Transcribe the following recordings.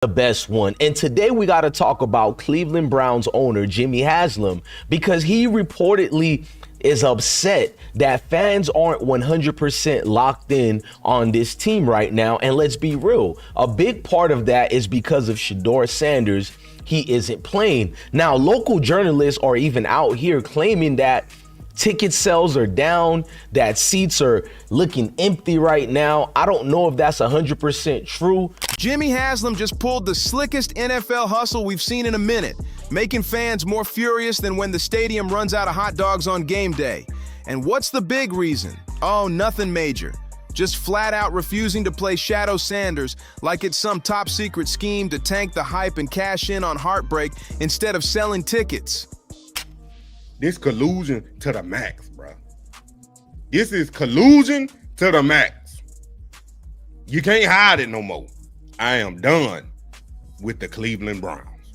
the best one. And today we got to talk about Cleveland Browns owner Jimmy Haslam, because he reportedly is upset that fans aren't 100% locked in on this team right now. And let's be real, a big part of that is because of Shedeur Sanders. He isn't playing. Now, local journalists are even out here claiming that ticket sales are down, that seats are looking empty right now. I don't know if that's 100% true. Jimmy Haslam just pulled the slickest NFL hustle we've seen in a minute, making fans more furious than when the stadium runs out of hot dogs on game day. And what's the big reason? Oh, nothing major. Just flat out refusing to play Shadour Sanders like it's some top secret scheme to tank the hype and cash in on heartbreak instead of selling tickets. This collusion to the max, bro. This is collusion to the max. You can't hide it no more. I am done with the Cleveland Browns.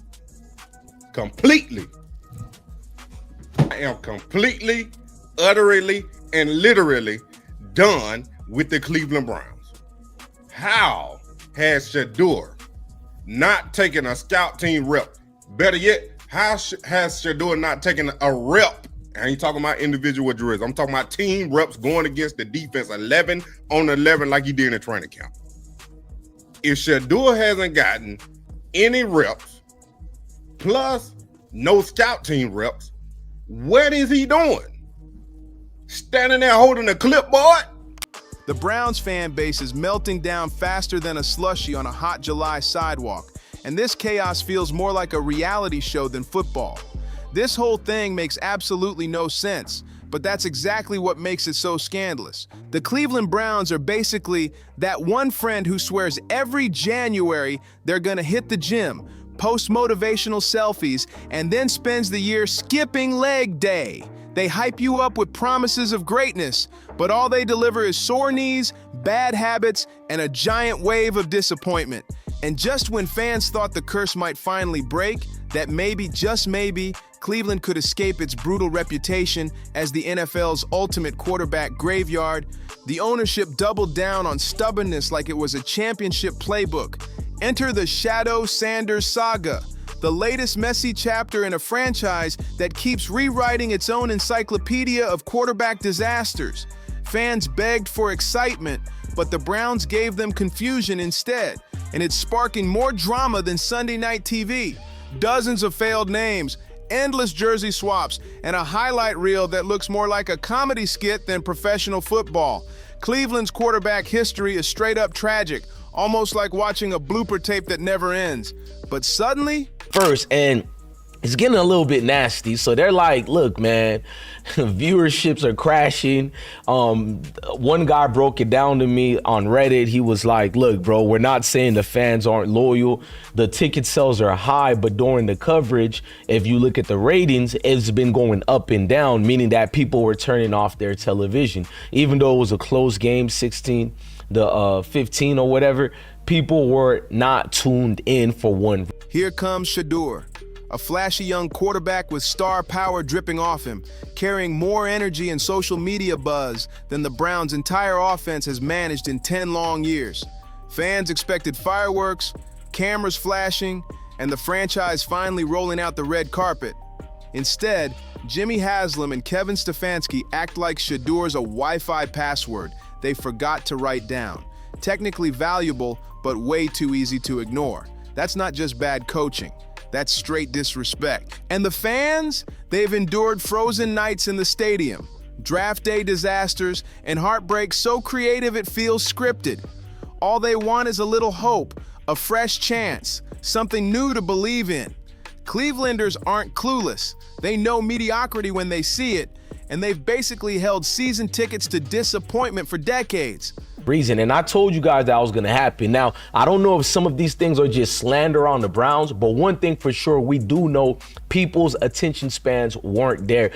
Completely. I am completely, utterly, and literally done with the Cleveland Browns. How has Shedeur not taken a scout team rep? Better yet, how has Shedeur not taken a rep? I ain't talking about individual drills. I'm talking about team reps going against the defense 11 on 11 like he did in a training camp. If Shedeur hasn't gotten any reps, plus no scout team reps, what is he doing? Standing there holding a clipboard? The Browns fan base is melting down faster than a slushie on a hot July sidewalk, and this chaos feels more like a reality show than football. This whole thing makes absolutely no sense, but that's exactly what makes it so scandalous. The Cleveland Browns are basically that one friend who swears every January they're gonna hit the gym, post motivational selfies, and then spends the year skipping leg day. They hype you up with promises of greatness, but all they deliver is sore knees, bad habits, and a giant wave of disappointment. And just when fans thought the curse might finally break, that maybe, just maybe, Cleveland could escape its brutal reputation as the NFL's ultimate quarterback graveyard, the ownership doubled down on stubbornness like it was a championship playbook. Enter the Shadour Sanders saga, the latest messy chapter in a franchise that keeps rewriting its own encyclopedia of quarterback disasters. Fans begged for excitement, but the Browns gave them confusion instead, and it's sparking more drama than Sunday night TV. Dozens of failed names, endless jersey swaps, and a highlight reel that looks more like a comedy skit than professional football. Cleveland's quarterback history is straight up tragic, almost like watching a blooper tape that never ends. But suddenly, first, and it's getting a little bit nasty. So they're like, look, man, viewerships are crashing. One guy broke it down to me on Reddit. He was like, look, bro, we're not saying the fans aren't loyal. The ticket sales are high, but during the coverage, if you look at the ratings, it's been going up and down, meaning that people were turning off their television. Even though it was a close game, 16-15 or whatever, people were not tuned in for one. Here comes Shedeur, a flashy young quarterback with star power dripping off him, carrying more energy and social media buzz than the Browns' entire offense has managed in 10 long years. Fans expected fireworks, cameras flashing, and the franchise finally rolling out the red carpet. Instead, Jimmy Haslam and Kevin Stefanski act like Shedeur's a Wi-Fi password they forgot to write down. Technically valuable, but way too easy to ignore. That's not just bad coaching. That's straight disrespect. And the fans? They've endured frozen nights in the stadium, draft day disasters, and heartbreak so creative it feels scripted. All they want is a little hope, a fresh chance, something new to believe in. Clevelanders aren't clueless. They know mediocrity when they see it, and they've basically held season tickets to disappointment for decades. Reason, and I told you guys that was going to happen. Now, I don't know if some of these things are just slander on the Browns, but one thing for sure, we do know people's attention spans weren't there.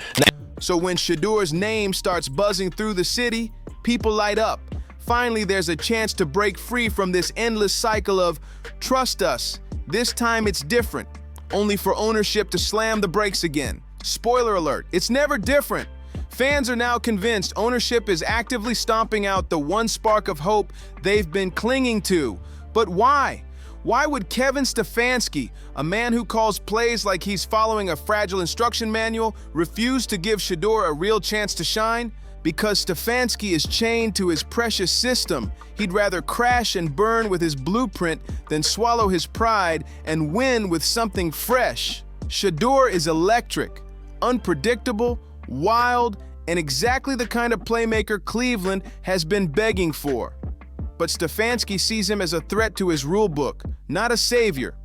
So when Shedeur's name starts buzzing through the city, people light up. Finally, there's a chance to break free from this endless cycle of, trust us, this time it's different, only for ownership to slam the brakes again. Spoiler alert, it's never different. Fans are now convinced ownership is actively stomping out the one spark of hope they've been clinging to. But why? Why would Kevin Stefanski, a man who calls plays like he's following a fragile instruction manual, refuse to give Shedeur a real chance to shine? Because Stefanski is chained to his precious system. He'd rather crash and burn with his blueprint than swallow his pride and win with something fresh. Shedeur is electric, unpredictable, wild, and exactly the kind of playmaker Cleveland has been begging for. But Stefanski sees him as a threat to his rulebook, not a savior.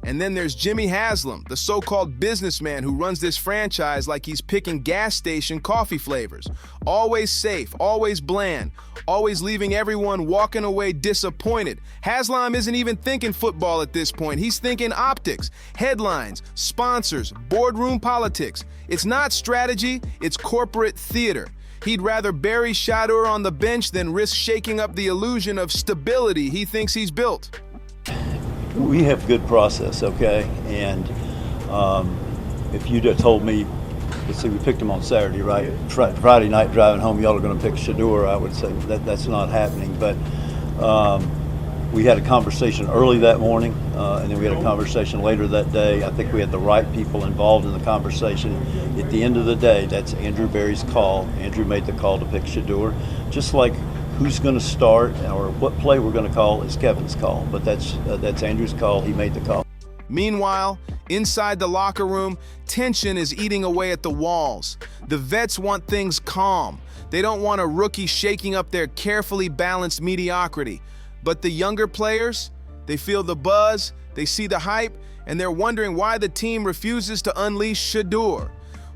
And then there's Jimmy Haslam, the so-called businessman who runs this franchise like he's picking gas station coffee flavors. Always safe, always bland, always leaving everyone walking away disappointed. Haslam isn't even thinking football at this point. He's thinking optics, headlines, sponsors, boardroom politics. It's not strategy, it's corporate theater. He'd rather bury Shadour on the bench than risk shaking up the illusion of stability he thinks he's built. We have good process, okay? And if you'd have told me, let's see, we picked him on Saturday, right? Friday night driving home, y'all are going to pick Shedeur, I would say that's not happening. But we had a conversation early that morning, and then we had a conversation later that day. I think we had the right people involved in the conversation. At the end of the day, that's Andrew Berry's call. Andrew made the call to pick Shedeur, just like who's going to start or what play we're going to call is Kevin's call, but that's Andrew's call. He made the call. Meanwhile, inside the locker room, tension is eating away at the walls. The vets want things calm. They don't want a rookie shaking up their carefully balanced mediocrity. But the younger players, they feel the buzz, they see the hype, and they're wondering why the team refuses to unleash Shedeur.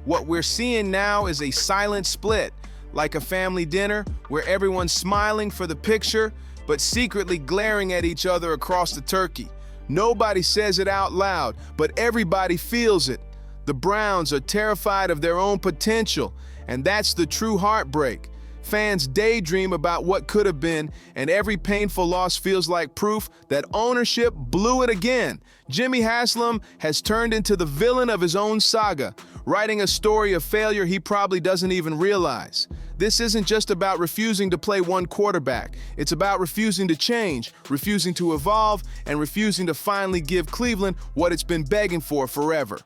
What we're seeing now is a silent split, like a family dinner where everyone's smiling for the picture, but secretly glaring at each other across the turkey. Nobody says it out loud, but everybody feels it. The Browns are terrified of their own potential, and that's the true heartbreak. Fans daydream about what could have been, and every painful loss feels like proof that ownership blew it again. Jimmy Haslam has turned into the villain of his own saga, writing a story of failure he probably doesn't even realize. This isn't just about refusing to play one quarterback. It's about refusing to change, refusing to evolve, and refusing to finally give Cleveland what it's been begging for forever.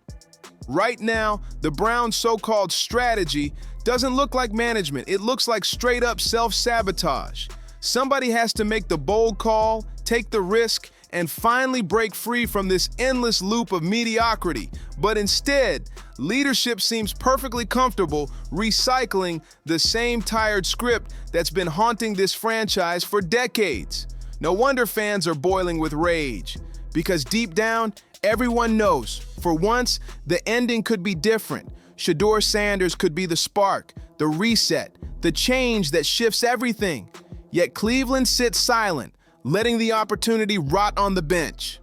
Right now, the Browns' so-called strategy doesn't look like management. It looks like straight-up self-sabotage. Somebody has to make the bold call, take the risk, and finally break free from this endless loop of mediocrity. But instead, leadership seems perfectly comfortable recycling the same tired script that's been haunting this franchise for decades. No wonder fans are boiling with rage, because deep down, everyone knows, for once, the ending could be different. Shedeur Sanders could be the spark, the reset, the change that shifts everything. Yet Cleveland sits silent, letting the opportunity rot on the bench.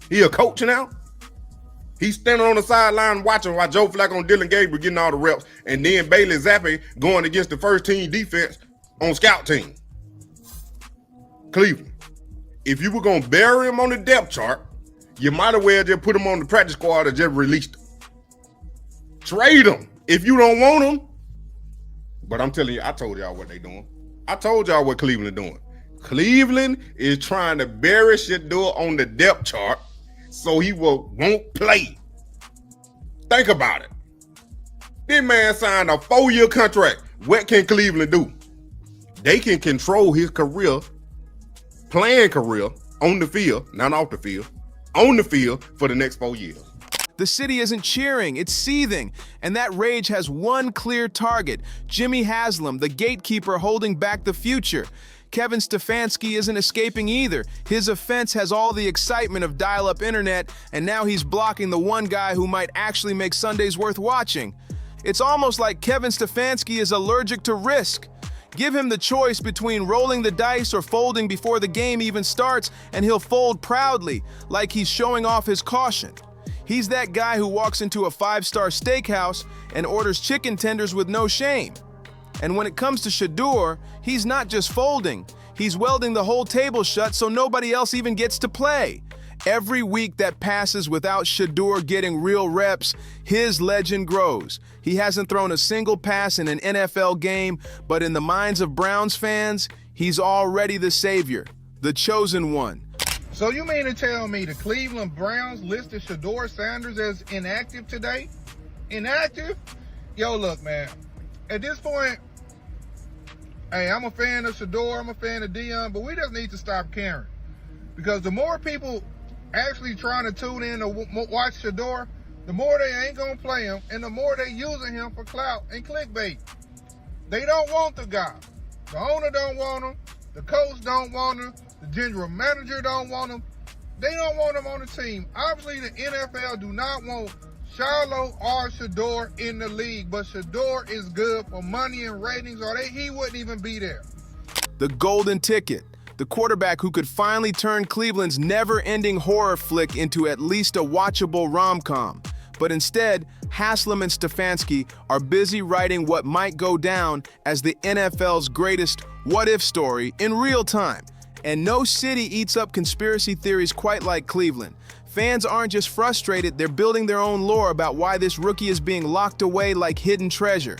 He a coach now? He's standing on the sideline watching while Joe Flacco and Dylan Gabriel getting all the reps, and then Bailey Zappi going against the first team defense on scout team. Cleveland, if you were going to bury him on the depth chart, you might as well just put him on the practice squad or just released him. Trade him if you don't want him. But I'm telling you, I told y'all what they doing. I told y'all what Cleveland doing. Cleveland is trying to bury Shedeur on the depth chart so he won't play. Think about it. This man signed a 4-year contract. What can Cleveland do? They can control his career, playing career, on the field, not off the field, on the field for the next 4 years. The city isn't cheering, it's seething, and that rage has one clear target: Jimmy Haslam, the gatekeeper holding back the future. Kevin Stefanski isn't escaping either. His offense has all the excitement of dial-up internet, and now he's blocking the one guy who might actually make Sundays worth watching. It's almost like Kevin Stefanski is allergic to risk. Give him the choice between rolling the dice or folding before the game even starts, and he'll fold proudly, like he's showing off his caution. He's that guy who walks into a 5-star steakhouse and orders chicken tenders with no shame. And when it comes to Shedeur, he's not just folding, he's welding the whole table shut so nobody else even gets to play. Every week that passes without Shedeur getting real reps, his legend grows. He hasn't thrown a single pass in an NFL game, but in the minds of Browns fans, he's already the savior, the chosen one. So you mean to tell me the Cleveland Browns listed Shedeur Sanders as inactive today? Inactive? Yo, look, man. At this point, hey, I'm a fan of Shedeur, I'm a fan of Dion, but we just need to stop caring. Because the more people actually trying to tune in to watch Shedeur, the more they ain't gonna play him, and the more they using him for clout and clickbait. They don't want the guy. The owner don't want him. The coach don't want him. The general manager don't want him. They don't want him on the team. Obviously, the NFL do not want Shiloh or Shedeur in the league, but Shedeur is good for money and ratings, or he wouldn't even be there. The golden ticket. The quarterback who could finally turn Cleveland's never-ending horror flick into at least a watchable rom-com. But instead, Haslam and Stefanski are busy writing what might go down as the NFL's greatest what-if story in real time. And no city eats up conspiracy theories quite like Cleveland. Fans aren't just frustrated, they're building their own lore about why this rookie is being locked away like hidden treasure.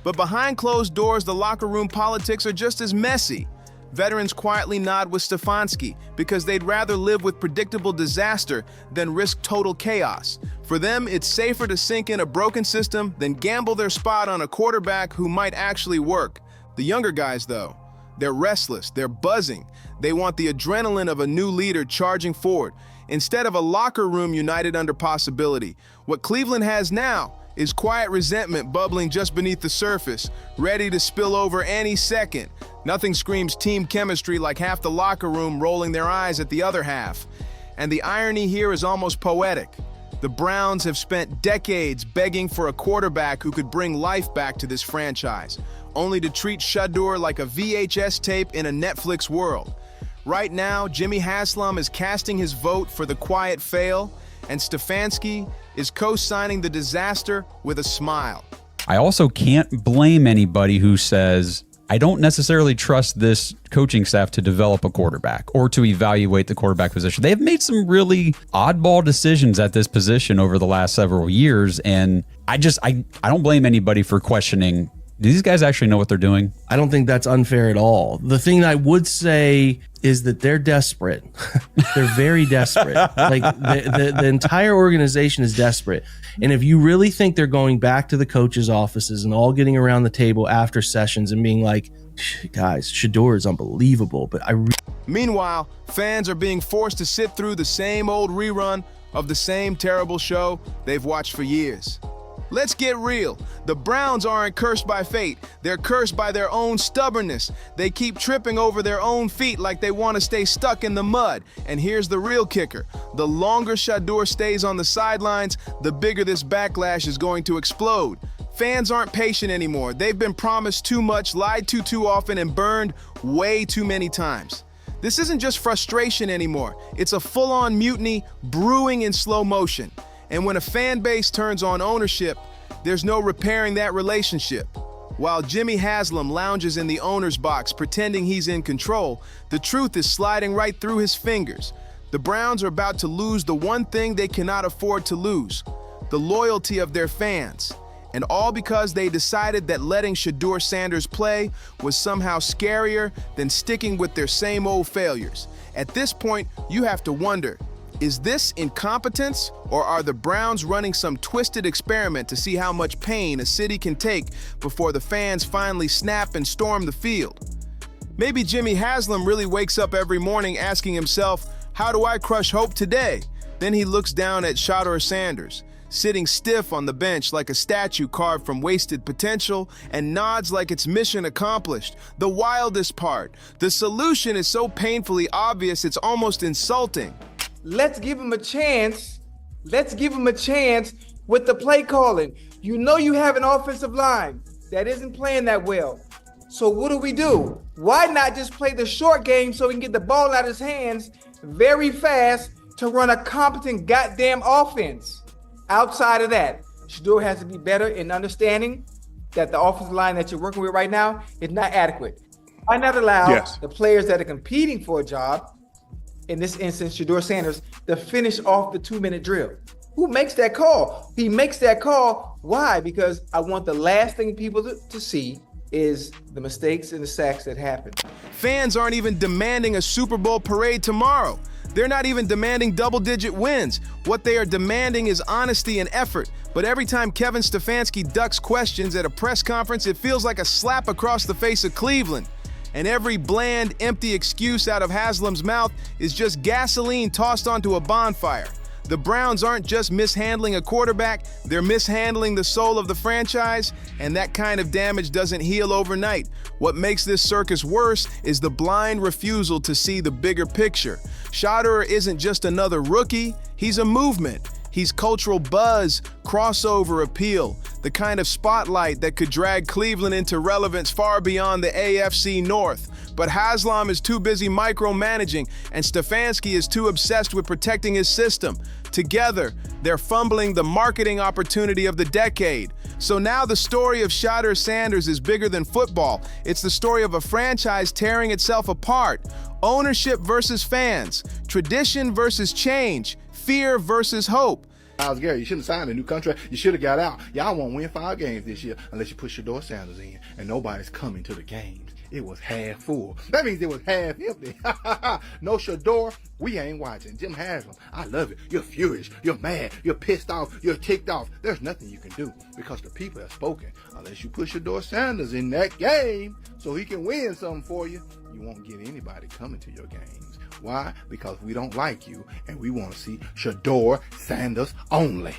But behind closed doors, the locker room politics are just as messy. Veterans quietly nod with Stefanski because they'd rather live with predictable disaster than risk total chaos. For them, it's safer to sink in a broken system than gamble their spot on a quarterback who might actually work. The younger guys, though, they're restless, they're buzzing. They want the adrenaline of a new leader charging forward, instead of a locker room united under possibility. What Cleveland has now is quiet resentment bubbling just beneath the surface, ready to spill over any second. Nothing screams team chemistry like half the locker room rolling their eyes at the other half. And the irony here is almost poetic. The Browns have spent decades begging for a quarterback who could bring life back to this franchise, only to treat Shedeur like a VHS tape in a Netflix world. Right now, Jimmy Haslam is casting his vote for the quiet fail, and Stefanski is co-signing the disaster with a smile. I also can't blame anybody who says, I don't necessarily trust this coaching staff to develop a quarterback or to evaluate the quarterback position. They've made some really oddball decisions at this position over the last several years, and I don't blame anybody for questioning, do these guys actually know what they're doing? I don't think that's unfair at all. The thing I would say is that they're desperate. They're very desperate. Like the entire organization is desperate. And if you really think they're going back to the coaches' offices and all getting around the table after sessions and being like, guys, Shedeur is unbelievable, but Meanwhile, fans are being forced to sit through the same old rerun of the same terrible show they've watched for years. Let's get real. The Browns aren't cursed by fate. They're cursed by their own stubbornness. They keep tripping over their own feet like they want to stay stuck in the mud. And here's the real kicker. The longer Shedeur stays on the sidelines, the bigger this backlash is going to explode. Fans aren't patient anymore. They've been promised too much, lied to too often, and burned way too many times. This isn't just frustration anymore. It's a full-on mutiny brewing in slow motion. And when a fan base turns on ownership, there's no repairing that relationship. While Jimmy Haslam lounges in the owner's box pretending he's in control, the truth is sliding right through his fingers. The Browns are about to lose the one thing they cannot afford to lose, the loyalty of their fans. And all because they decided that letting Shedeur Sanders play was somehow scarier than sticking with their same old failures. At this point, you have to wonder, is this incompetence, or are the Browns running some twisted experiment to see how much pain a city can take before the fans finally snap and storm the field? Maybe Jimmy Haslam really wakes up every morning asking himself, how do I crush hope today? Then he looks down at Shadour Sanders, sitting stiff on the bench like a statue carved from wasted potential, and nods like it's mission accomplished. The wildest part, the solution is so painfully obvious it's almost insulting. Let's give him a chance. Let's give him a chance with the play calling. You know you have an offensive line that isn't playing that well. So what do? Why not just play the short game so he can get the ball out of his hands very fast to run a competent goddamn offense? Outside of that, Shedeur has to be better in understanding that the offensive line that you're working with right now is not adequate. Why not allow the players that are competing for a job, in this instance, Shedeur Sanders, to finish off the 2-minute drill? Who makes that call? He makes that call. Why? Because I want the last thing people to see is the mistakes and the sacks that happen. Fans aren't even demanding a Super Bowl parade tomorrow. They're not even demanding double-digit wins. What they are demanding is honesty and effort. But every time Kevin Stefanski ducks questions at a press conference, it feels like a slap across the face of Cleveland. And every bland, empty excuse out of Haslam's mouth is just gasoline tossed onto a bonfire. The Browns aren't just mishandling a quarterback, they're mishandling the soul of the franchise, and that kind of damage doesn't heal overnight. What makes this circus worse is the blind refusal to see the bigger picture. Shadour isn't just another rookie, he's a movement. He's cultural buzz, crossover appeal, the kind of spotlight that could drag Cleveland into relevance far beyond the AFC North. But Haslam is too busy micromanaging, and Stefanski is too obsessed with protecting his system. Together, they're fumbling the marketing opportunity of the decade. So now the story of Shadour Sanders is bigger than football. It's the story of a franchise tearing itself apart. Ownership versus fans, tradition versus change, fear versus hope. Miles Garrett, you shouldn't have signed a new contract. You should have got out. Y'all won't win 5 games this year unless you put Shedeur Sanders in, and nobody's coming to the games. It was half full. That means it was half empty. No Shedeur, we ain't watching. Jim Haslam, I love it. You're furious. You're mad. You're pissed off. You're ticked off. There's nothing you can do because the people have spoken. Unless you put Shedeur Sanders in that game so he can win something for you, you won't get anybody coming to your games. Why? Because we don't like you, and we want to see Shadour Sanders only.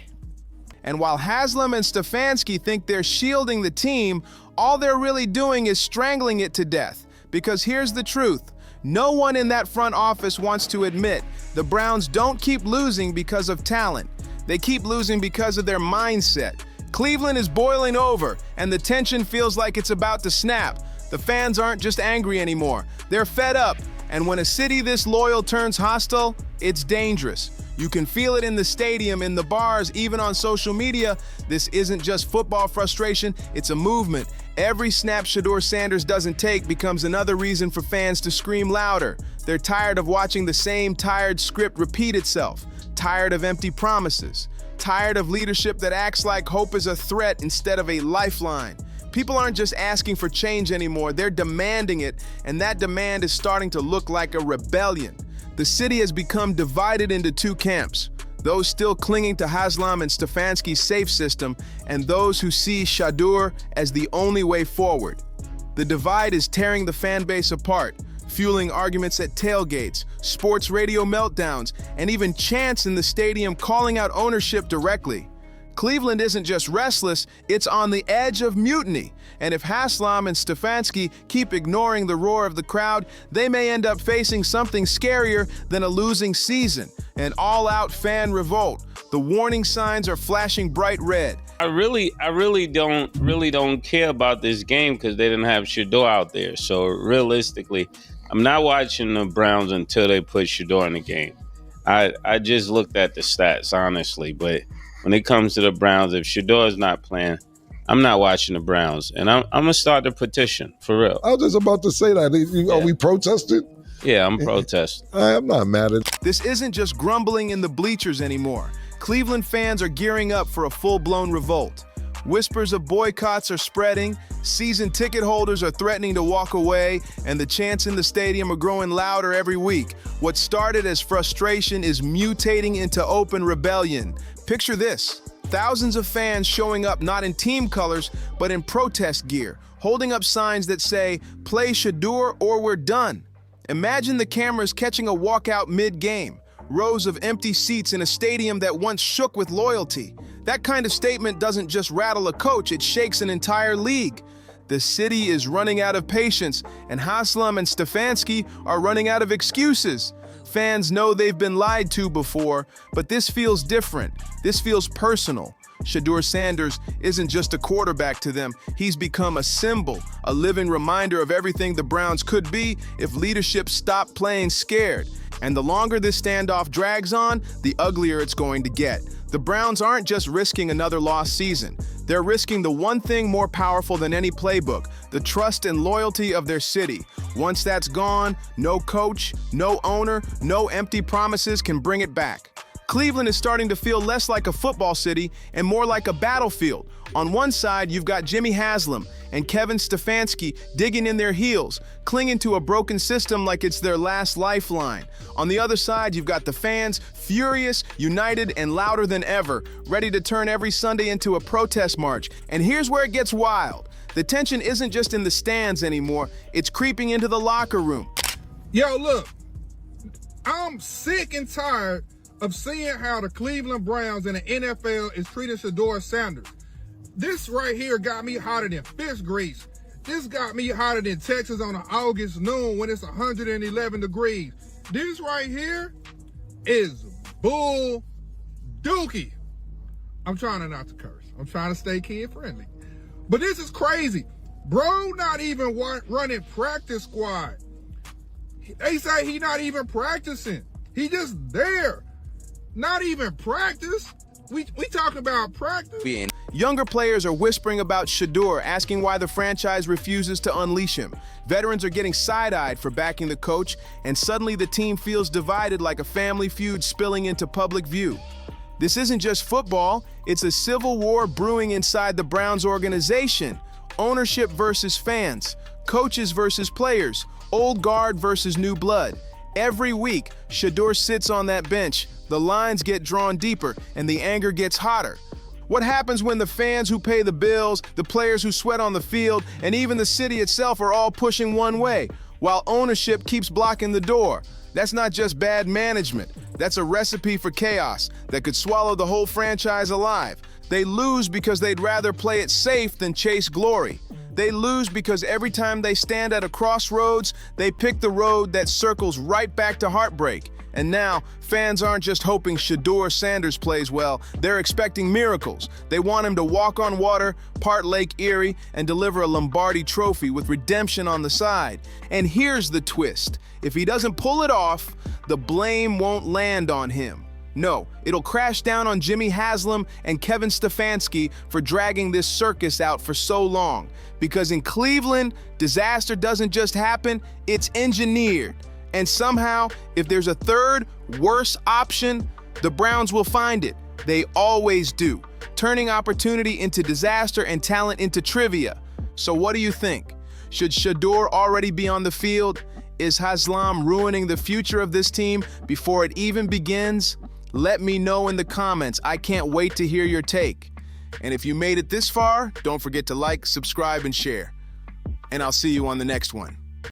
And while Haslam and Stefanski think they're shielding the team, all they're really doing is strangling it to death. Because here's the truth. No one in that front office wants to admit the Browns don't keep losing because of talent. They keep losing because of their mindset. Cleveland is boiling over, and the tension feels like it's about to snap. The fans aren't just angry anymore. They're fed up. And when a city this loyal turns hostile, it's dangerous. You can feel it in the stadium, in the bars, even on social media. This isn't just football frustration, it's a movement. Every snap Shadour Sanders doesn't take becomes another reason for fans to scream louder. They're tired of watching the same tired script repeat itself, tired of empty promises, tired of leadership that acts like hope is a threat instead of a lifeline. People aren't just asking for change anymore, they're demanding it, and that demand is starting to look like a rebellion. The city has become divided into 2 camps, those still clinging to Haslam and Stefanski's safe system, and those who see Shadour as the only way forward. The divide is tearing the fan base apart, fueling arguments at tailgates, sports radio meltdowns, and even chants in the stadium calling out ownership directly. Cleveland isn't just restless, it's on the edge of mutiny. And if Haslam and Stefanski keep ignoring the roar of the crowd, they may end up facing something scarier than a losing season, an all-out fan revolt. The warning signs are flashing bright red. I really don't care about this game because they didn't have Shadour out there. So realistically, I'm not watching the Browns until they put Shadour in the game. I just looked at the stats, honestly, but when it comes to the Browns, if Shadour is not playing, I'm not watching the Browns. And I'm going to start the petition, for real. I was just about to say that. Are we protesting? Yeah, I'm protesting. I'm not mad at it. This isn't just grumbling in the bleachers anymore. Cleveland fans are gearing up for a full-blown revolt. Whispers of boycotts are spreading, season ticket holders are threatening to walk away, and the chants in the stadium are growing louder every week. What started as frustration is mutating into open rebellion. Picture this. Thousands of fans showing up not in team colors, but in protest gear, holding up signs that say, "Play Shadour or we're done." Imagine the cameras catching a walkout mid-game, rows of empty seats in a stadium that once shook with loyalty. That kind of statement doesn't just rattle a coach, it shakes an entire league. The city is running out of patience, and Haslam and Stefanski are running out of excuses. Fans know they've been lied to before, but this feels different. This feels personal. Shadour Sanders isn't just a quarterback to them. He's become a symbol, a living reminder of everything the Browns could be if leadership stopped playing scared. And the longer this standoff drags on, the uglier it's going to get. The Browns aren't just risking another lost season. They're risking the one thing more powerful than any playbook, the trust and loyalty of their city. Once that's gone, no coach, no owner, no empty promises can bring it back. Cleveland is starting to feel less like a football city and more like a battlefield. On one side, you've got Jimmy Haslam, and Kevin Stefanski digging in their heels, clinging to a broken system like it's their last lifeline. On the other side, you've got the fans, furious, united, and louder than ever, ready to turn every Sunday into a protest march. And here's where it gets wild. The tension isn't just in the stands anymore, it's creeping into the locker room. Yo, look, I'm sick and tired of seeing how the Cleveland Browns and the NFL is treating Shedeur Sanders. This right here got me hotter than fish grease. This got me hotter than Texas on an August noon when it's 111 degrees. This right here is bull dookie. I'm trying not to curse. I'm trying to stay kid friendly. But this is crazy. Bro not even running practice squad. They say he not even practicing. He just there. Not even practice. We talking about practice. Younger players are whispering about Shedeur, asking why the franchise refuses to unleash him. Veterans are getting side-eyed for backing the coach, and suddenly the team feels divided like a family feud spilling into public view. This isn't just football, it's a civil war brewing inside the Browns organization. Ownership versus fans, coaches versus players, old guard versus new blood. Every week, Shedeur sits on that bench, the lines get drawn deeper, and the anger gets hotter. What happens when the fans who pay the bills, the players who sweat on the field, and even the city itself are all pushing one way, while ownership keeps blocking the door? That's not just bad management. That's a recipe for chaos that could swallow the whole franchise alive. They lose because they'd rather play it safe than chase glory. They lose because every time they stand at a crossroads, they pick the road that circles right back to heartbreak. And now, fans aren't just hoping Shedeur Sanders plays well, they're expecting miracles. They want him to walk on water, part Lake Erie, and deliver a Lombardi trophy with redemption on the side. And here's the twist. If he doesn't pull it off, the blame won't land on him. No, it'll crash down on Jimmy Haslam and Kevin Stefanski for dragging this circus out for so long. Because in Cleveland, disaster doesn't just happen, it's engineered. And somehow, if there's a third, worse option, the Browns will find it. They always do, turning opportunity into disaster and talent into trivia. So what do you think? Should Shedeur already be on the field? Is Haslam ruining the future of this team before it even begins? Let me know in the comments. I can't wait to hear your take. And if you made it this far, don't forget to like, subscribe, and share. And I'll see you on the next one.